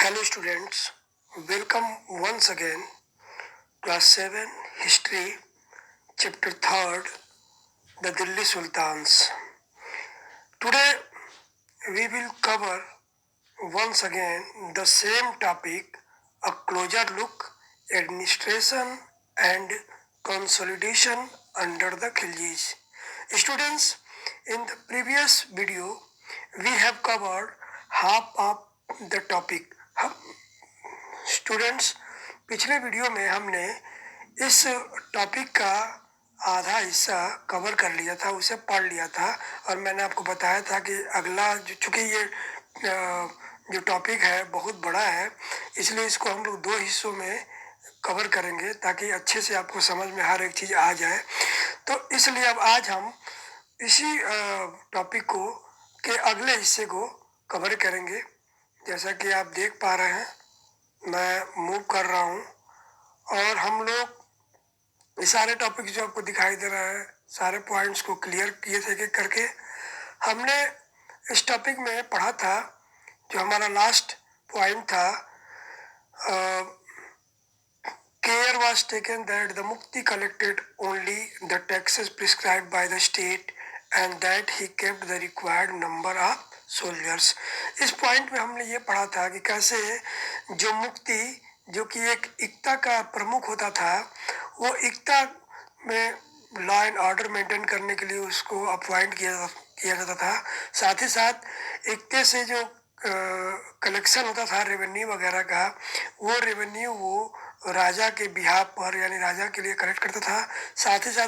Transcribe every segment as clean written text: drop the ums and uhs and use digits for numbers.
Hello students, welcome once again, class 7 history, chapter 3rd, the Delhi Sultans. Today we will cover once again the same topic, a closer look, administration and consolidation under the Khiljis. Students, in the previous video we have covered half of the topic. Students, पिछले video में हमने इस topic का आधा हिस्सा cover कर लिया था, उसे पढ़ लिया था और मैंने आपको बताया था कि अगला चूँकि ये जो टॉपिक है बहुत बड़ा है, इसलिए इसको हम लोग दो हिस्सों में कवर करेंगे ताकि अच्छे से आपको समझ में हर एक चीज़ आ जाए। तो इसलिए अब आज हम इसी टॉपिक को के अगले हिस्से को कवर करेंगे। जैसा कि आप देख पा रहे हैं, मैं मूव कर रहा हूँ और हम लोग ये सारे टॉपिक जो आपको दिखाई दे रहा है, सारे पॉइंट्स को क्लियर किए थे एक करके। हमने इस टॉपिक में पढ़ा था, जो हमारा लास्ट पॉइंट था, care was taken that the mukti collected only the taxes prescribed by the state and that he kept the required number of soldiers। इस पॉइंट में हमने ये पढ़ा था कि कैसे जो मुक्ति, जो कि एक इक्ता का प्रमुख होता था, वो इक्ता में लॉ एंड ऑर्डर मेंटेन करने के लिए उसको अपॉइंट किया जाता था। साथ ही साथ इक्ते से जो कलेक्शन होता था रेवेन्यू वगैरह का, वो रेवेन्यू वो राजा के बिहाफ पर यानी राजा के लिए कलेक्ट करता था। साथ ही साथ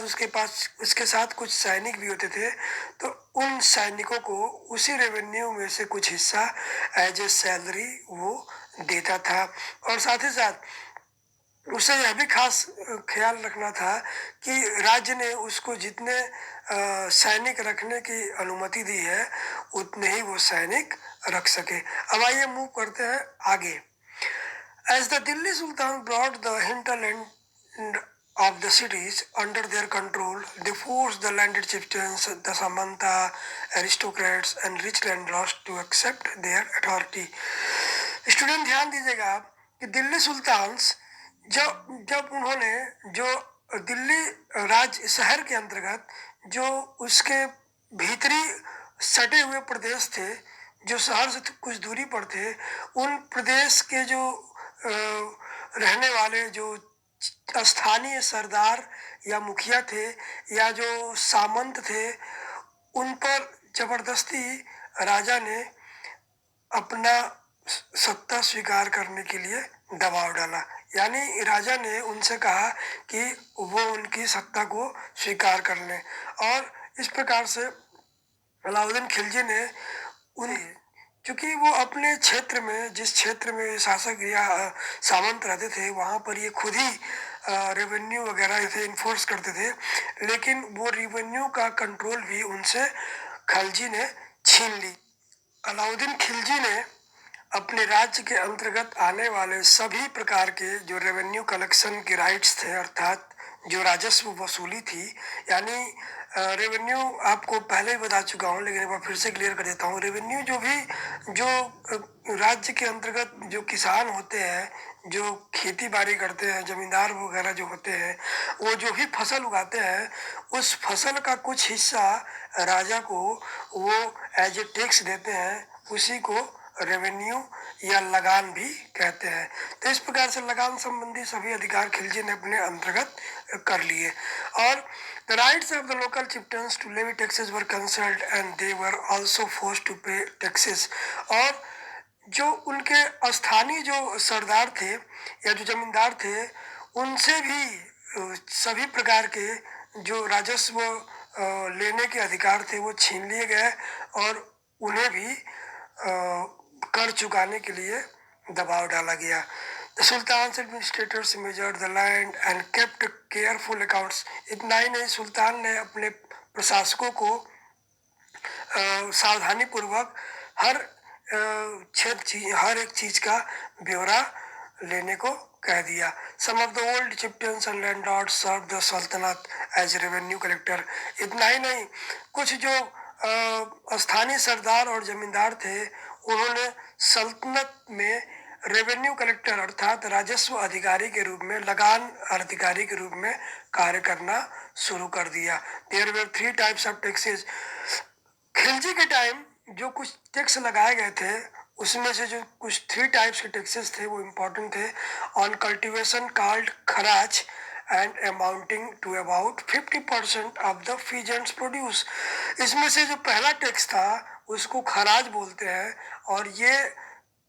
उसके साथ कुछ सैनिक भी होते थे, तो उन सैनिकों को उसी रेवेन्यू में से कुछ हिस्सा एज ए सैलरी वो देता था। और साथ ही साथ उसे यह भी खास ख्याल रखना था कि राज्य ने उसको जितने सैनिक रखने की अनुमति दी है उतने ही वो सैनिक रख सके। अब आइए मूव करते हैं आगे। As the Delhi Sultan brought the hinterland of the cities under their control, they forced the landed chieftains, the Samanta, aristocrats and rich landlords to accept their authority। Student ध्यान दीजिएगा कि दिल्ली सुल्तान्स जब उन्होंने जो दिल्ली राज्य शहर के अंतर्गत जो उसके भीतरी सटे हुए प्रदेश थे, जो शहर से कुछ दूरी पर थे, उन प्रदेश के जो रहने वाले जो स्थानीय सरदार या मुखिया थे या जो सामंत थे, उन पर जबरदस्ती राजा ने अपना सत्ता स्वीकार करने के लिए दबाव डाला। यानी राजा ने उनसे कहा कि वो उनकी सत्ता को स्वीकार कर लें और इस प्रकार से अलाउद्दीन खिलजी ने उन्हें, क्योंकि वो अपने क्षेत्र में, जिस क्षेत्र में शासक या सामंत रहते थे, वहाँ पर ये खुद ही रेवेन्यू वगैरह थे इन्फोर्स करते थे, लेकिन वो रेवेन्यू का कंट्रोल भी उनसे खिलजी ने छीन ली। अलाउद्दीन खिलजी ने अपने राज्य के अंतर्गत आने वाले सभी प्रकार के जो रेवेन्यू कलेक्शन के राइट्स थे, अर्थात जो राजस्व वसूली थी, यानी रेवेन्यू आपको पहले ही बता चुका हूँ लेकिन एक बार फिर से क्लियर कर देता हूँ। रेवेन्यू जो राज्य के अंतर्गत जो किसान होते हैं, जो खेती बाड़ी करते हैं, जमींदार वगैरह जो होते हैं, वो जो भी फसल उगाते हैं, उस फसल का कुछ हिस्सा राजा को वो एज ए टैक्स देते हैं, उसी को रेवेन्यू या लगान भी कहते हैं। तो इस प्रकार से लगान संबंधी सभी अधिकार खिलजी ने अपने अंतर्गत कर लिए। और the rights of the local chieftains to levy taxes were cancelled and they were also forced to pay taxes। और जो उनके स्थानीय जो सरदार थे या जो जमींदार थे, उनसे भी सभी प्रकार के जो राजस्व लेने के अधिकार थे वो छीन लिए गए और उन्हें भी कर चुकाने के लिए दबाव डाला गया। The Sultan's administrators measured the land and kept careful accounts। इतना ही नहीं, सुल्तान ने अपने प्रशासकों को सावधानी पूर्वक हर एक चीज का ब्यौरा लेने को कह दिया। Some of the old chieftains and landlords served the Sultanate as revenue collector। इतना ही नहीं, कुछ जो स्थानीय सरदार और जमींदार थे, उन्होंने सल्तनत में रेवेन्यू कलेक्टर अर्थात राजस्व अधिकारी के रूप में, लगान अधिकारी के रूप में कार्य करना शुरू कर दिया। There were 3 types of taxes. Khilji के टाइम जो कुछ टैक्स लगाए गए थे उसमें से जो कुछ 3 टाइप्स के टैक्सेस थे वो इम्पोर्टेंट थे। On cultivation called kharaj and amounting to about 50% of the peasants produce. इसमें से जो पहला टैक्स था उसको खराज बोलते हैं और ये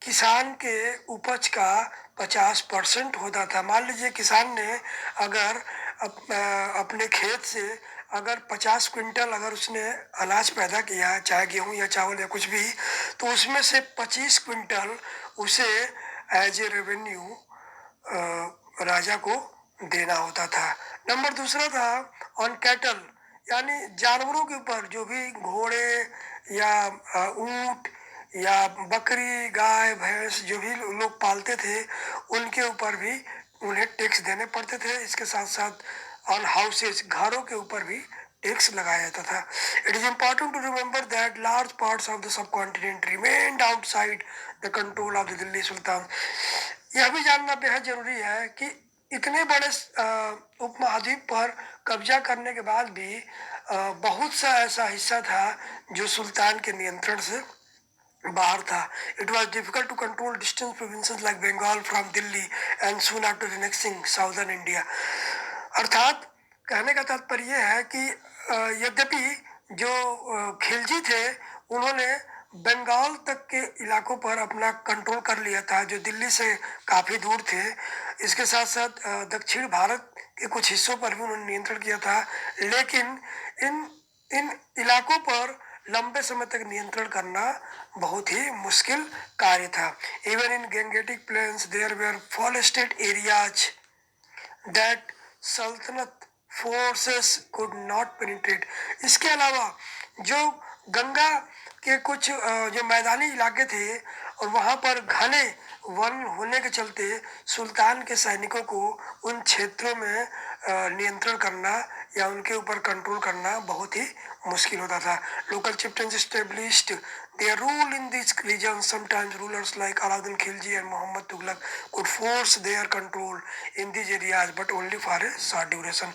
किसान के उपज का 50% होता था। मान लीजिए किसान ने अगर अपने खेत से अगर 50 क्विंटल अगर उसने अनाज पैदा किया, चाहे गेहूं या चावल या कुछ भी, तो उसमें से 25 क्विंटल उसे एज ए रेवेन्यू राजा को देना होता था। नंबर दूसरा था ऑन कैटल, यानी जानवरों के ऊपर, जो भी घोड़े या ऊंट या बकरी, गाय, भैंस जो भी लोग पालते थे उनके ऊपर भी उन्हें टैक्स देने पड़ते थे। इसके साथ साथ ऑन हाउसेस, घरों के ऊपर भी टैक्स लगाया जाता था। It is important to remember that large parts of the subcontinent remained outside the control of the Delhi sultan. यह भी जानना बेहद जरूरी है कि इतने बड़े उपमहाद्वीप पर कब्जा करने के बाद भी बहुत सा ऐसा हिस्सा था जो सुल्तान के नियंत्रण से बाहर था। It was difficult to control distance provinces like Bengal from Delhi and soon after annexing southern India. अर्थात कहने का तात्पर्य है कि यद्यपि जो खिलजी थे उन्होंने बंगाल तक के इलाकों पर अपना कंट्रोल कर लिया था जो दिल्ली से काफ़ी दूर थे। इसके साथ साथ दक्षिण भारत के कुछ हिस्सों पर भी उन्होंने नियंत्रण किया था, लेकिन इन इन इलाकों पर लंबे समय तक नियंत्रण करना बहुत ही मुश्किल कार्य था। Even in gangetic plains there were forested areas that सल्तनत फोर्सेस कुड नॉट पेनिट्रेट। इसके अलावा जो गंगा के कुछ जो मैदानी इलाके थे और वहाँ पर घने वन होने के चलते सुल्तान के सैनिकों को उन क्षेत्रों में नियंत्रण करना या उनके ऊपर कंट्रोल करना बहुत ही मुश्किल होता था। Local chieftains established their rule in these regions. Sometimes rulers like Alauddin Khilji and Muhammad Tughlaq could force their control in these areas, but only for a short duration.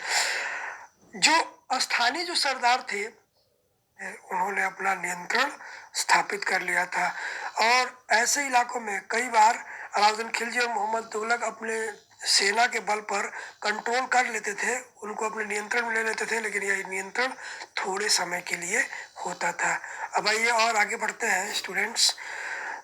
जो स्थानीय जो सरदार थे उन्होंने अपना नियंत्रण स्थापित कर लिया था और ऐसे इलाकों में कई बार अलाउद्दीन खिलजी और मोहम्मद तुगलक अपने सेना के बल पर कंट्रोल कर लेते थे, उनको अपने नियंत्रण में ले लेते थे, लेकिन यह नियंत्रण थोड़े समय के लिए होता था। अब आइए और आगे बढ़ते हैं students.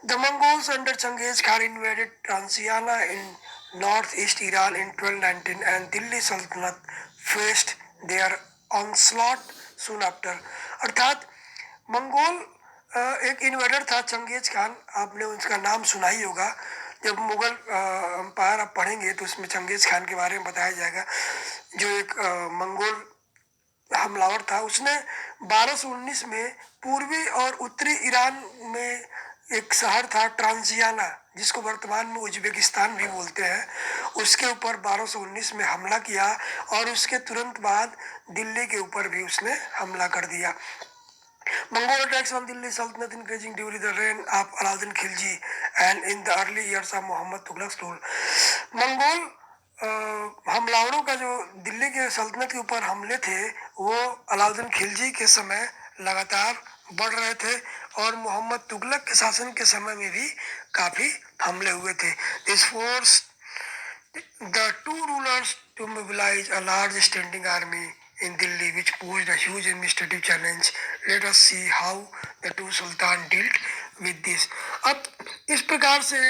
The Mongols under Genghis Khan invaded Transoxiana in north east Iran in 1219 and Delhi sultanate faced their onslaught soon after. अर्थात मंगोल एक इन्वेडर था चंगेज खान, आपने उसका नाम सुना ही होगा। जब मुगल एम्पायर आप पढ़ेंगे तो उसमें चंगेज खान के बारे में बताया जाएगा, जो एक मंगोल हमलावर था। उसने 1219 में पूर्वी और उत्तरी ईरान में एक शहर था ट्रांसियाना, जिसको वर्तमान में उज्बेकिस्तान भी बोलते हैं, उसके ऊपर 1219 में हमला किया और उसके तुरंत बाद दिल्ली के ऊपर भी उसने हमला कर दिया। Mongol attacks on Delhi Sultanate increasing during the reign of Alauddin Khilji and in the early years of Muhammad Tughlaq's rule. Mongol हमलावरों का जो दिल्ली के सल्तनत के ऊपर हमले थे वो अलाउद्दीन खिलजी के समय लगातार बढ़ रहे थे और मोहम्मद तुगलक के शासन के समय में भी काफ़ी हमले हुए थे। This forced the two rulers to mobilize a large standing army in Delhi, which posed a huge administrative challenge. Let us see how the two sultan dealt with this. अब इस प्रकार से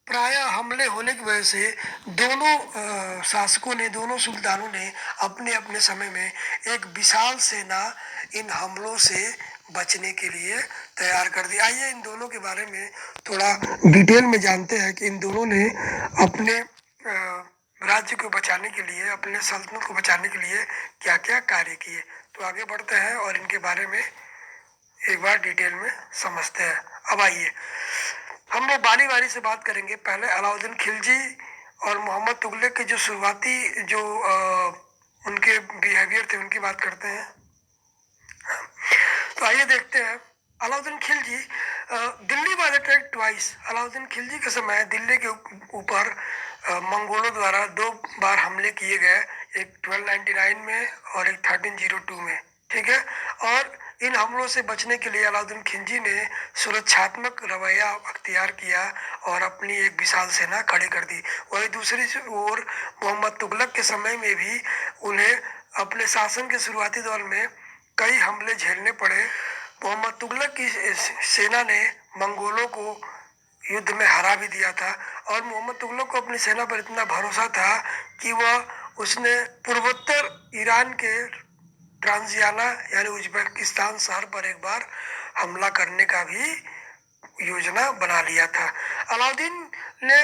प्राय हमले होने की वजह से दोनों शासकों ने, दोनों सुल्तानों ने अपने अपने समय में एक विशाल सेना इन हमलों से बचने के लिए तैयार कर दी। आइए इन दोनों के बारे में थोड़ा डिटेल में जानते हैं कि इन दोनों ने अपने राज्य को बचाने के लिए, अपने सल्तनत को बचाने के लिए क्या क्या कार्य किए। तो आगे बढ़ते हैं और इनके बारे में एक बार डिटेल में समझते हैं। अब आइए हम लोग बारी बारी से बात करेंगे। पहले अलाउद्दीन खिलजी और मोहम्मद तुगलक के जो शुरुआती जो उनके बिहेवियर थे उनकी बात करते हैं। तो आइए देखते हैं। Alauddin Khilji Delhi was attacked twice. Alauddin Khilji के समय दिल्ली के ऊपर मंगोलों द्वारा 2 बार हमले किए गए, एक 1299 में और एक 1302 में। ठीक है, और इन हमलों से बचने के लिए अलाउद्दीन खिलजी ने सुरक्षात्मक रवैया अख्तियार किया और अपनी एक विशाल सेना खड़ी कर दी। वही दूसरी ओर मोहम्मद तुगलक के समय में भी उन्हें अपने शासन के शुरुआती दौर में कई हमले झेलने पड़े। मोहम्मद तुगलक की सेना ने मंगोलों को युद्ध में हरा भी दिया था, और मोहम्मद तुगलक को अपनी सेना पर इतना भरोसा था कि उसने पूर्वोत्तर ईरान के ट्रांजियाना यानी उज्बेकिस्तान शहर पर एक बार हमला करने का भी योजना बना लिया था। अलाउद्दीन ने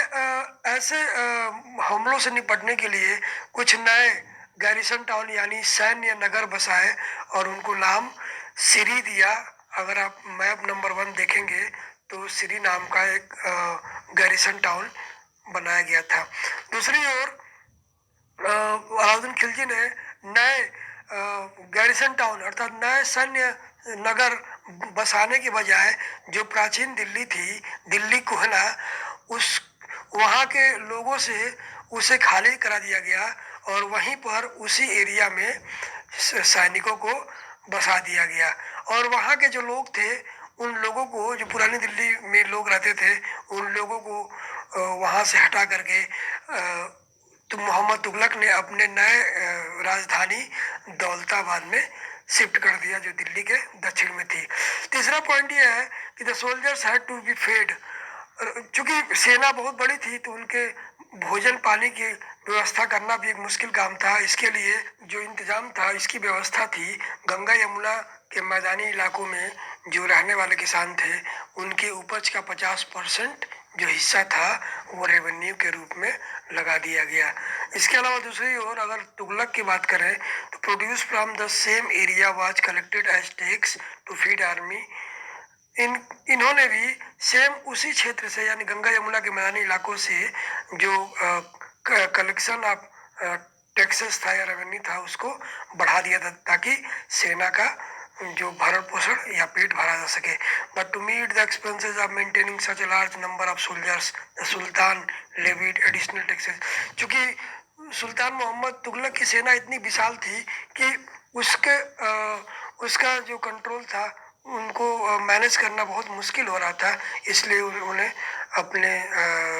ऐसे हमलों से निपटने के लिए कुछ नए गैरिसन टाउन यानी सैन्य नगर बसाए और उनको नाम सिरी दिया। अगर आप मैप नंबर 1 देखेंगे तो सिरी नाम का एक गैरिसन टाउन बनाया गया था। दूसरी ओर अलाउद्दीन खिलजी ने नए गैरिसन टाउन अर्थात नए सैन्य नगर बसाने के बजाय जो प्राचीन दिल्ली थी, दिल्ली कोहना, उस वहाँ के लोगों से उसे खाली करा दिया गया और वहीं पर उसी एरिया में सैनिकों को बसा दिया गया। और वहाँ के जो लोग थे उन लोगों को, जो पुरानी दिल्ली में लोग रहते थे, उन लोगों को वहाँ से हटा करके तो मोहम्मद तुगलक ने अपने नए राजधानी दौलताबाद में शिफ्ट कर दिया, जो दिल्ली के दक्षिण में थी। तीसरा पॉइंट यह है कि the soldiers had to be fed. चूंकि सेना बहुत बड़ी थी तो उनके भोजन पानी की व्यवस्था करना भी एक मुश्किल काम था। इसके लिए जो इंतजाम था, इसकी व्यवस्था थी, गंगा यमुना के मैदानी इलाकों में जो रहने वाले किसान थे उनके उपज का 50% जो हिस्सा था वो रेवेन्यू के रूप में लगा दिया गया। इसके अलावा दूसरी ओर अगर तुगलक की बात करें तो produce from the same area was collected as tax to feed army. इन्होंने भी सेम उसी क्षेत्र से यानी गंगा यमुना के मैदानी इलाकों से जो कलेक्शन ऑफ टैक्सेस था या रेवेन्यू था उसको बढ़ा दिया था ताकि सेना का जो भरण पोषण या पेट भरा जा सके। But to meet the expenses of maintaining such a large number of soldiers the sultan levied additional taxes. चूंकि सुल्तान मोहम्मद तुगलक की सेना इतनी विशाल थी कि उसका जो कंट्रोल था उनको मैनेज करना बहुत मुश्किल हो रहा था, इसलिए उन्होंने अपने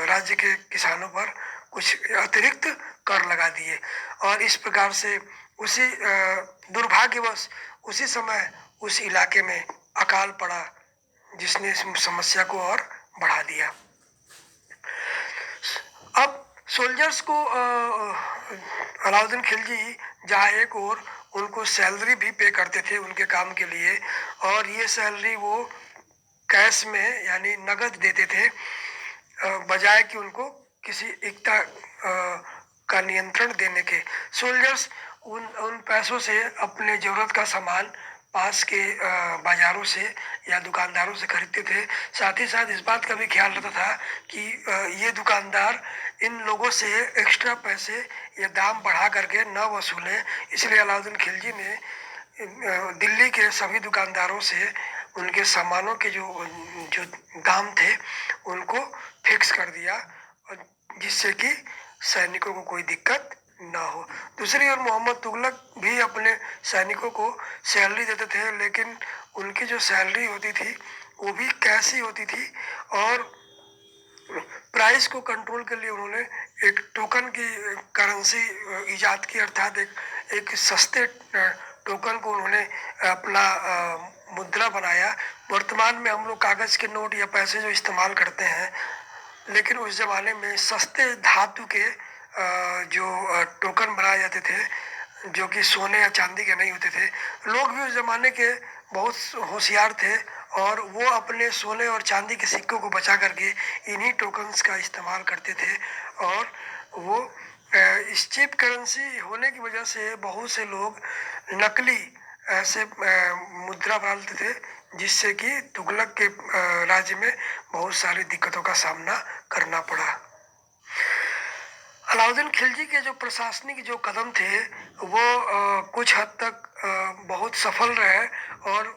राज्य के किसानों पर कुछ अतिरिक्त कर लगा दिए। और इस प्रकार से उसी दुर्भाग्यवश उसी समय उस इलाके में अकाल पड़ा जिसने इस समस्या को और बढ़ा दिया। अब सोल्जर्स को अलाउद्दीन खिलजी जहाँ एक और उनको सैलरी भी पे करते थे उनके काम के लिए, और ये सैलरी वो कैश में यानी नगद देते थे बजाय कि उनको किसी एकता का नियंत्रण देने के। सोल्जर्स उन पैसों से अपने जरूरत का सामान पास के बाजारों से या दुकानदारों से खरीदते थे। साथ ही साथ इस बात का भी ख्याल रहता था कि ये दुकानदार इन लोगों से एक्स्ट्रा पैसे या दाम बढ़ा करके न वसूलें। इसलिए अलाउद्दीन खिलजी ने दिल्ली के सभी दुकानदारों से उनके सामानों के जो जो दाम थे उनको फिक्स कर दिया, जिससे कि सैनिकों को कोई दिक्कत ना हो। दूसरी ओर मोहम्मद तुगलक भी अपने सैनिकों को सैलरी देते थे, लेकिन उनकी जो सैलरी होती थी वो भी कैश ही होती थी, और प्राइस को कंट्रोल के लिए उन्होंने एक टोकन की करेंसी इजाद की, अर्थात एक सस्ते टोकन को उन्होंने अपना मुद्रा बनाया। वर्तमान में हम लोग कागज के नोट या पैसे जो इस्तेमाल करते हैं, लेकिन उस जमाने में सस्ते धातु के जो टोकन बनाए जाते थे जो कि सोने या चांदी के नहीं होते थे। लोग भी उस जमाने के बहुत होशियार थे और वो अपने सोने और चांदी के सिक्कों को बचा करके इन्हीं टोकन्स का इस्तेमाल करते थे, और वो इस चीप करेंसी होने की वजह से बहुत से लोग नकली ऐसे मुद्रा बनाते थे, जिससे कि तुगलक के राज्य में बहुत सारी दिक्कतों का सामना करना पड़ा। अलाउद्दीन खिलजी के जो प्रशासनिक जो कदम थे वो कुछ हद तक बहुत सफल रहे, और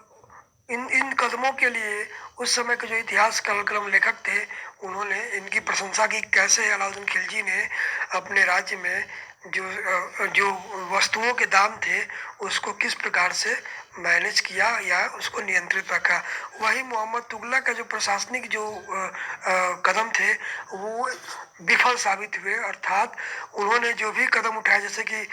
इन इन कदमों के लिए उस समय के जो इतिहास कालक्रम लेखक थे उन्होंने इनकी प्रशंसा की, कैसे अलाउद्दीन खिलजी ने अपने राज्य में जो वस्तुओं के दाम थे उसको किस प्रकार से मैनेज किया या उसको नियंत्रित रखा। वही मोहम्मद तुगलक का जो प्रशासनिक जो कदम थे वो विफल साबित हुए, अर्थात उन्होंने जो भी कदम उठाए, जैसे कि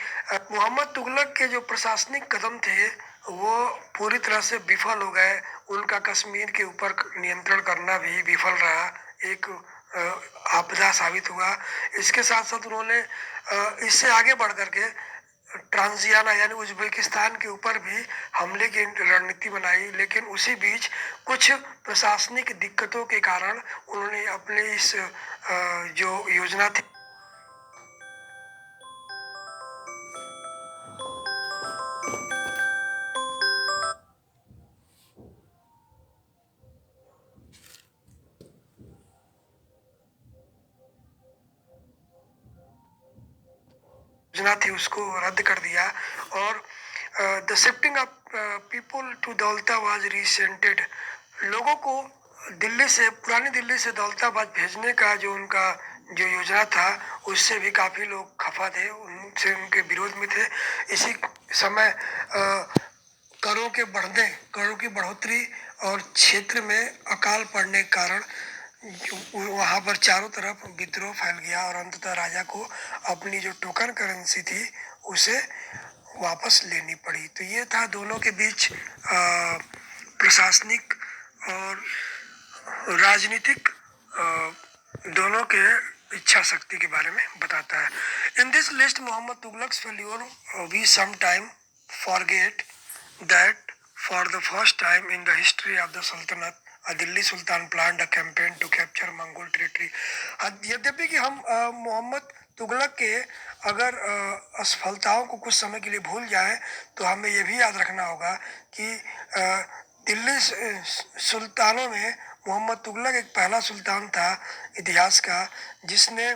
मोहम्मद तुगलक के जो प्रशासनिक कदम थे वो पूरी तरह से विफल हो गए। उनका कश्मीर के ऊपर नियंत्रण करना भी विफल रहा, एक आपदा साबित हुआ। इसके साथ साथ उन्होंने इससे आगे बढ़ करके ट्रांजियाना यानी उज्बेकिस्तान के ऊपर भी हमले की रणनीति बनाई, लेकिन उसी बीच कुछ प्रशासनिक दिक्कतों के कारण उन्होंने अपने इस जो योजना थी योजना थी उसको रद्द कर दिया। और the shifting of people to Daulatabad resented, लोगों को दिल्ली से, पुरानी दिल्ली से दौलताबाद भेजने का जो उनका जो योजना था उससे भी काफ़ी लोग खफा थे, उनसे उनके विरोध में थे। इसी समय करों की बढ़ोतरी और क्षेत्र में अकाल पड़ने के कारण वहां पर चारों तरफ विद्रोह फैल गया और अंततः राजा को अपनी जो टोकन करेंसी थी उसे वापस लेनी पड़ी। तो ये था दोनों के बीच प्रशासनिक और राजनीतिक दोनों के इच्छा शक्ति के बारे में बताता है। In this list Muhammad Tughlaq's failure we some time forget that for the first time in the history of the Sultanate, a Delhi Sultan planned a campaign to capture Mongol territory. यद्यपि कि हम मोहम्मद तुगलक के अगर असफलताओं को कुछ समय के लिए भूल जाएं तो हमें यह भी याद रखना होगा कि दिल्ली सुल्तानों में मोहम्मद तुगलक एक पहला सुल्तान था इतिहास का जिसने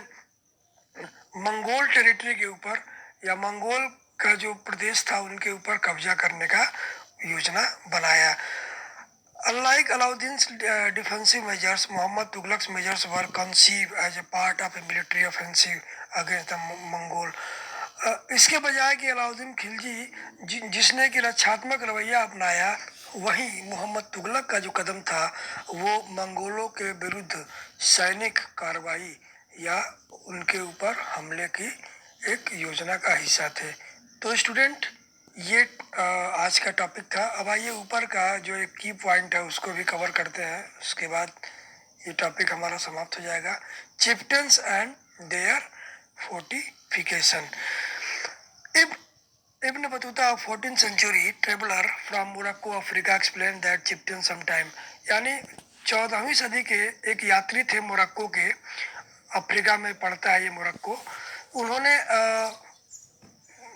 मंगोल टेरिटरी के ऊपर या मंगोल का जो प्रदेश था उनके ऊपर कब्जा करने का योजना बनाया। Unlike Alauddin's defensive measures, Muhammad Tughlaq's measures were conceived as a part of a military offensive against the Mongol. इसके बजाय कि अलाउद्दीन खिलजी जिसने कि रक्षात्मक रवैया अपनाया, वहीं मोहम्मद तुगलक का जो कदम था वो मंगोलों के विरुद्ध सैनिक कार्रवाई या उनके ऊपर हमले की एक योजना का हिस्सा थे। तो स्टूडेंट ये आज का टॉपिक था। अब आइए ऊपर का जो एक की पॉइंट है उसको भी कवर करते हैं, उसके बाद ये टॉपिक हमारा समाप्त हो जाएगा। Chieftains and their fortification. Ibn Battuta, 14th century traveler from Morocco, Africa, explained that chieftains sometime, यानी 14वीं सदी के एक यात्री थे मोरक्को के, अफ्रीका में पड़ता है ये मोरक्को। उन्होंने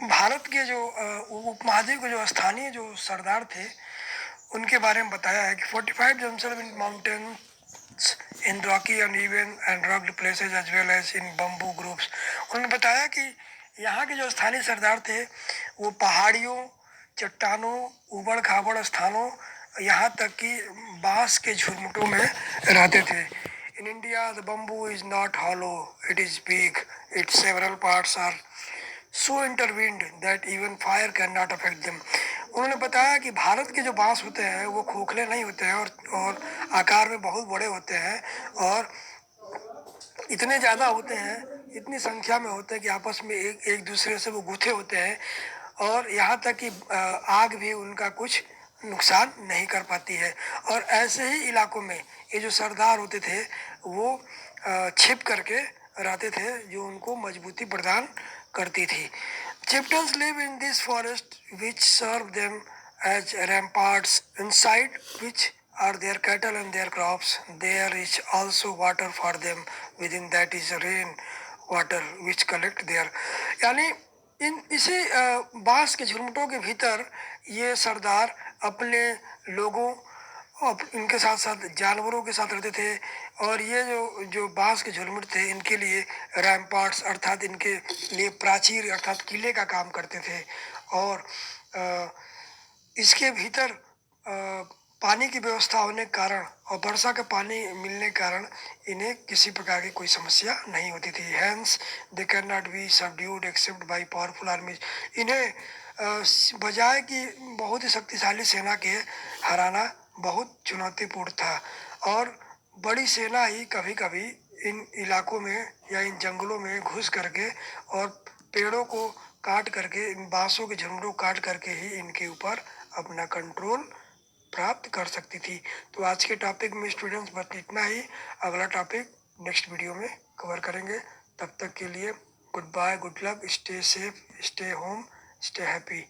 भारत के जो उपमहाद्वीप के जो स्थानीय जो सरदार थे उनके बारे में बताया है कि 45 themselves in mountains, in rocky and even and rugged places as well as in bamboo groves। उन्होंने बताया कि यहाँ के जो स्थानीय सरदार थे वो पहाड़ियों, चट्टानों, उबड़ खाबड़ स्थानों, यहाँ तक कि बांस के झुरमुटों में रहते थे। In India, the bamboo is not hollow, it is big. Its several parts are so intertwined that even fire cannot affect them। उन्होंने बताया कि भारत के जो बांस होते हैं वो खोखले नहीं होते हैं और आकार में बहुत बड़े होते हैं और इतने ज़्यादा होते हैं, इतनी संख्या में होते हैं कि आपस में एक दूसरे से वो गुथे होते हैं और यहाँ तक कि आग भी उनका कुछ नुकसान नहीं कर पाती है। और ऐसे ही इलाकों में ये जो सरदार होते थे वो छिप करके रहते थे जो उनको मजबूती प्रदान करती थी। Chieftains live in this forest which serve them as ramparts, inside which are their cattle and their crops. There is also water for them, within that is rain water which collect there। यानी इन इसी बांस के झुरमुटों के भीतर ये सरदार अपने लोगों और इनके साथ साथ जानवरों के साथ रहते थे और ये जो जो बांस के झुरमुट थे इनके लिए रैम्पार्ट्स अर्थात इनके लिए प्राचीर अर्थात किले का काम करते थे। और इसके भीतर पानी की व्यवस्था होने के कारण और वर्षा का पानी मिलने के कारण इन्हें किसी प्रकार की कोई समस्या नहीं होती थी। Hence they cannot be subdued except by powerful armies. इन्हें बजाय कि बहुत ही शक्तिशाली सेना के हराना बहुत चुनौतीपूर्ण था और बड़ी सेना ही कभी कभी इन इलाकों में या इन जंगलों में घुस करके और पेड़ों को काट करके, इन बांसों के झुंडों काट करके ही इनके ऊपर अपना कंट्रोल प्राप्त कर सकती थी। तो आज के टॉपिक में स्टूडेंट्स बस इतना ही। अगला टॉपिक नेक्स्ट वीडियो में कवर करेंगे। तब तक के लिए good bye, good luck, stay safe, stay home, stay happy.